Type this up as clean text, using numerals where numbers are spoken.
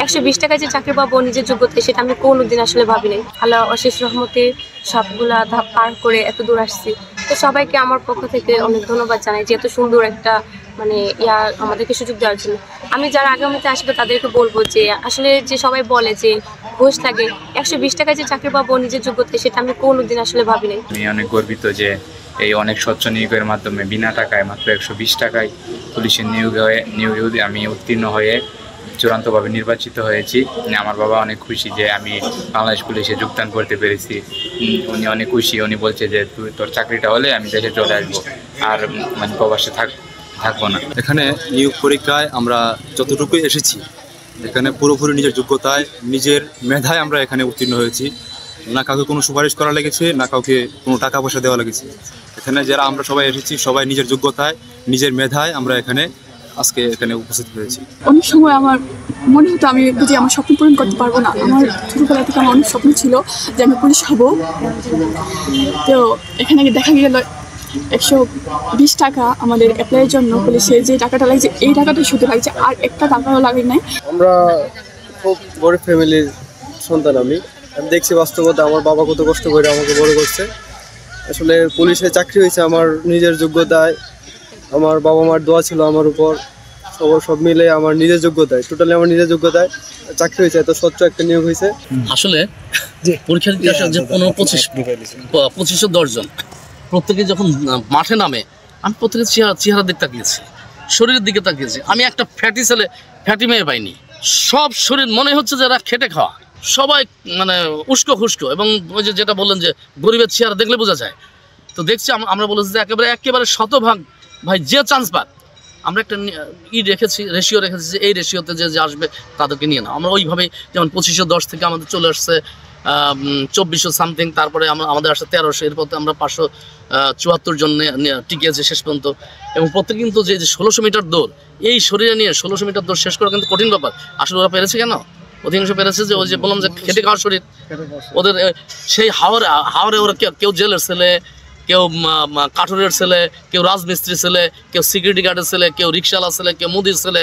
120 টাকায় যে চাকরি পাবো নিজের যোগ্যতায়, সেটা আমি কোনোদিন আসলে ভাবি নাই। আল্লাহ অশেষ রহমতে সবগুলা ধাপ পার করে এত দূর আসছি। তো সবাইকে আমার পক্ষ থেকে অনেক ধন্যবাদ জানাই যে এত সুন্দর একটা আমাদেরকে সুযোগ দেওয়ার জন্য। আমি যারা আগামীতে আসবে তাদেরকে বলবো যে আসলে যে সবাই বলে যে ঘুষ লাগে, 120 টাকায় যে চাকরি পাবো নিজের যোগ্যতায়, সেটা আমি কোনোদিন আসলে ভাবি নাই। আমি অনেক গর্বিত যে এই অনেক স্বচ্ছ নিয়োগের মাধ্যমে বিনা টাকায় মাত্র 120 টাকায় পুলিশের নিয়োগে আমি উত্তীর্ণ হয়ে চূড়ান্তভাবে নির্বাচিত হয়েছি। আমার বাবা অনেক খুশি যে আমি বাংলাদেশ পুলিশে যোগদান করতে পেরেছি। উনি অনেক খুশি। উনি বলছে যে তোর চাকরিটা হলে আমি দেশে চলে আসবো, আর প্রবাসে থাকবো না। এখানে নিয়োগ পরীক্ষায় আমরা যতটুকু এসেছি, এখানে পুরোপুরি নিজের যোগ্যতায়, নিজের মেধায় আমরা এখানে উত্তীর্ণ হয়েছি। না কাউকে কোনো সুপারিশ করা লেগেছে, না কাউকে কোনো টাকা পয়সা দেওয়া লেগেছে। এখানে যারা আমরা সবাই এসেছি, সবাই নিজের যোগ্যতায়, নিজের মেধায় আমরা আজকে এখানে উপস্থিত হয়েছি। অনেক সময় আমার মনে হতো আমি যে আমার স্বপ্ন পূরণ করতে পারবো না। আমার ছোটোবেলা থেকে আমার অনেক স্বপ্ন ছিল যে আমি পুলিশ হব। তো এখানে দেখা গেল 120 টাকা আমাদের অ্যাপ্লাইয়ের জন্য পুলিশে যে টাকাটা লাগছে, এই টাকাটাই শুধু লাগছে, আর একটা টাকাও লাগে নাই। আমরা খুব গরিব ফ্যামিলির সন্তান। আমি দেখছি বাস্তবতা, আমার বাবা কত কষ্ট করে আমাকে বড় করছে। আসলে পুলিশে চাকরি হয়েছে আমার নিজের যোগ্যতায়, আমার বাবা মার দোয়া ছিল আমার উপর, সব মিলে আমার নিজের যোগ্যতায়, টোটালি আমার নিজের যোগ্যতায় চাকরি হয়েছে। এত স্বচ্ছ একটা নিয়োগ হয়েছে। আসলে পরীক্ষা দিতে আসা যে 25-10 জন প্রত্যেকে যখন মাঠে নামে, আমি প্রত্যেকের চেহারা দিকে তাকিয়েছি, শরীরের দিকে তাকিয়েছি। আমি একটা ফ্যাটি মেয়ে পাইনি। সব শরীর মনে হচ্ছে যারা খেটে খাওয়া, সবাই উস্কো খুস্কো, এবং ওই যেটা বললেন যে গরিবের চেহারা দেখলে বোঝা যায়। তো দেখছি আমরা বলেছি যে একেবারে শতভাগ ভাই যে চান্স পাক, আমরা একটা রেশিও রেখেছি যে এই রেশিওতে যে আসবে তাদেরকে নিয়ে না। আমরা ওইভাবেই, যেমন 2510 থেকে আমাদের চলে আসছে 2400 সামথিং, তারপরে আমাদের আসছে 1300, এরপর আমরা 574 জন টিকিয়েছে শেষ পর্যন্ত। এবং প্রত্যেকে কিন্তু যে 1600 মিটার দৌড়, এই শরীরে নিয়ে 1600 মিটার দৌড় শেষ করা কিন্তু কঠিন ব্যাপার। আসলে ওরা পেরেছে কেন? অধিকাংশ পেরেছে যে ওই যে বললাম যে খেটে খাওয়ার শরীর ওদের। সেই হাওরে ওরা কেউ জেলের ছেলে, কেউ কাঠুরের ছেলে, কেউ রাজমিস্ত্রির ছেলে, কেউ সিকিউরিটি গার্ডের ছেলে, কেউ রিক্সাওয়ালা ছেলে, কেউ মুদির ছেলে।